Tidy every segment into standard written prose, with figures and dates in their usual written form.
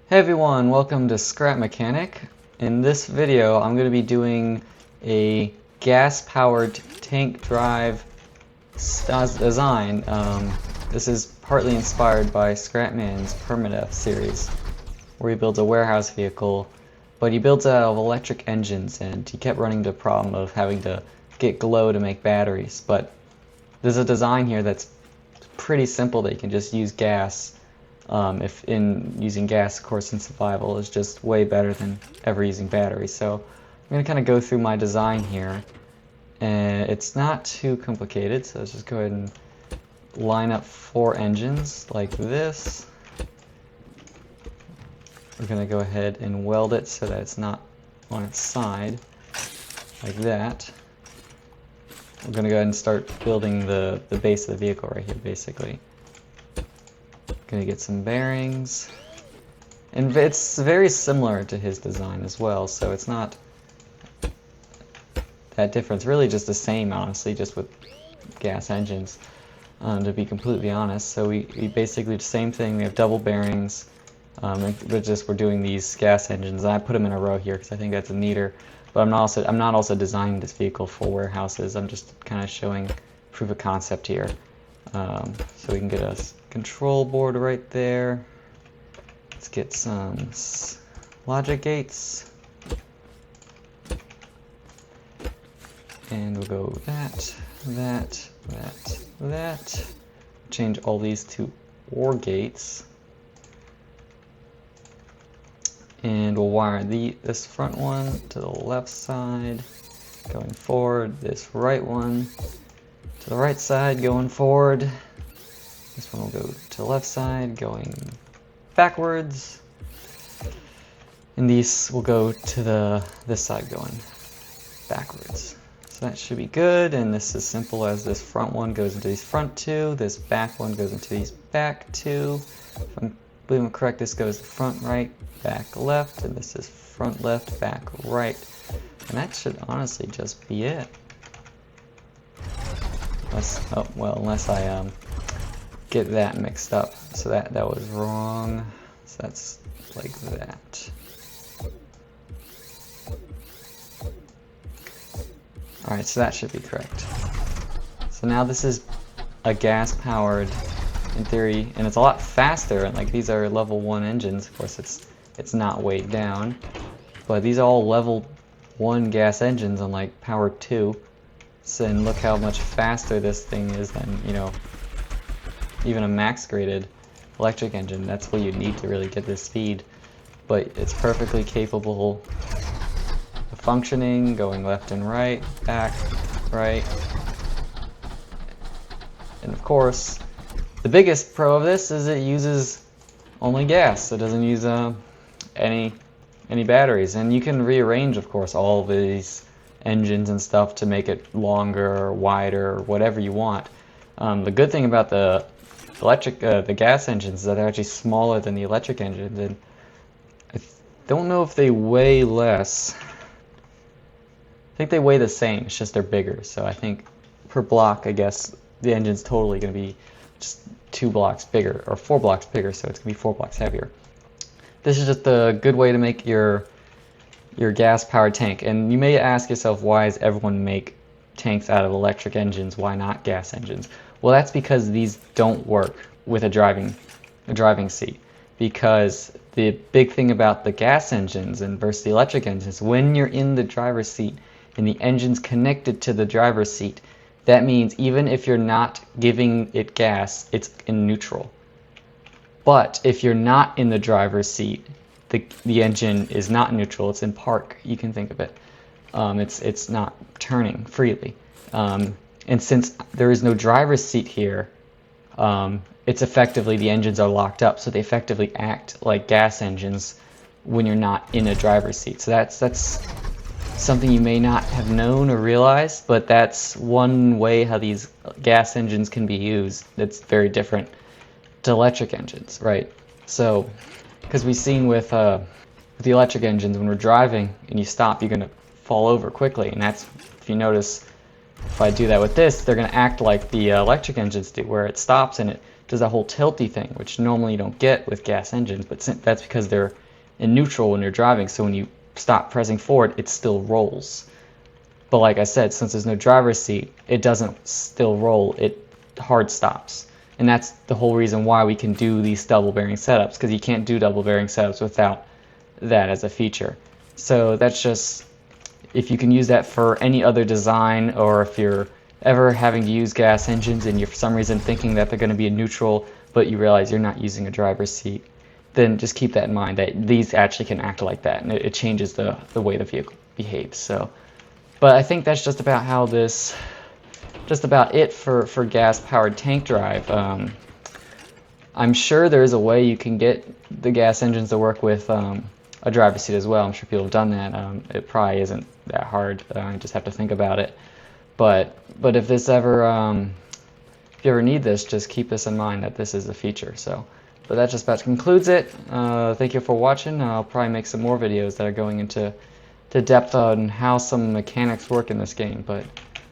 Hey everyone, welcome to Scrapmechanic. In this video, I'm going to be doing a gas-powered tank drive design. This is partly inspired by Scrapman's Permadeath series, where he builds a warehouse vehicle, but he builds it out of electric engines, and he kept running into the problem of having to get glow to make batteries. But there's a design here that's pretty simple that you can just use gas. If using gas, of course, in survival is just way better than ever using batteries. So I'm going to kind of go through my design here, and it's not too complicated. So let's just go ahead and line up 4 engines like this. We're going to go ahead and weld it so that it's not on its side like that. We're going to go ahead and start building the base of the vehicle right here, basically. Gonna get some bearings, and it's very similar to his design as well, so it's not that different. It's really just the same, honestly, just with gas engines, to be completely honest. So we basically do the same thing. We have double bearings, we're doing these gas engines, and I put them in a row here because I think that's neater. But I'm not also designing this vehicle for warehouses. I'm just kind of showing proof of concept here. So we can get a control board right there. Let's get some logic gates. And we'll go that. Change all these to OR gates. And we'll wire this front one to the left side going forward, this right one to the right side going forward. This one will go to the left side going backwards. And these will go to this side going backwards. So that should be good, and this is simple as this front one goes into these front 2, this back one goes into these back 2. If I believe I'm correct, this goes front right, back left, and this is front left, back right. And that should honestly just be it. Unless I get that mixed up. So that was wrong. So that's like that. Alright, so that should be correct. So now this is a gas powered, in theory, and it's a lot faster, and like these are level 1 engines. Of course it's not weighed down, but these are all level 1 gas engines on like power 2. So, and look how much faster this thing is than, even a max graded electric engine. That's what you need to really get this speed. But it's perfectly capable of functioning, going left and right, back, right. And of course, the biggest pro of this is it uses only gas. It doesn't use any batteries. And you can rearrange, of course, all of these engines and stuff to make it longer or wider or whatever you want. The good thing about the gas engines is that they're actually smaller than the electric engines, and I don't know if they weigh less. I think they weigh the same, it's just they're bigger. So I think per block, I guess the engine's totally going to be just 2 blocks bigger, or 4 blocks bigger, so it's going to be 4 blocks heavier. This is just a good way to make your gas-powered tank. And you may ask yourself, why does everyone make tanks out of electric engines? Why not gas engines? Well, that's because these don't work with a driving seat. Because the big thing about the gas engines and versus the electric engines, when you're in the driver's seat and the engine's connected to the driver's seat, that means even if you're not giving it gas, it's in neutral. But if you're not in the driver's seat, the engine is not neutral, it's in park, you can think of it. It's not turning freely. And since there is no driver's seat here, it's effectively, the engines are locked up, so they effectively act like gas engines when you're not in a driver's seat. So that's something you may not have known or realized, but that's one way how these gas engines can be used that's very different to electric engines, right? So, because we've seen with the electric engines, when we're driving and you stop, you're going to fall over quickly. And that's, if you notice, if I do that with this, they're going to act like the electric engines do, where it stops and it does that whole tilty thing, which normally you don't get with gas engines, but that's because they're in neutral when you're driving, so when you stop pressing forward, it still rolls. But like I said, since there's no driver's seat, it doesn't still roll, it hard stops. And that's the whole reason why we can do these double bearing setups, because you can't do double bearing setups without that as a feature. So that's just, if you can use that for any other design, or if you're ever having to use gas engines and you're for some reason thinking that they're going to be in neutral, but you realize you're not using a driver's seat, then just keep that in mind, that these actually can act like that, and it changes the way the vehicle behaves. So, but I think that's just about how this, just about it for gas-powered tank drive. I'm sure there is a way you can get the gas engines to work with a driver's seat as well. I'm sure people have done that. It probably isn't that hard. You just have to think about it. But if this ever, if you ever need this, just keep this in mind that this is a feature. So, but that just about concludes it. Thank you for watching. I'll probably make some more videos that are going into depth on how some mechanics work in this game. But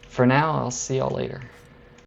for now, I'll see y'all later.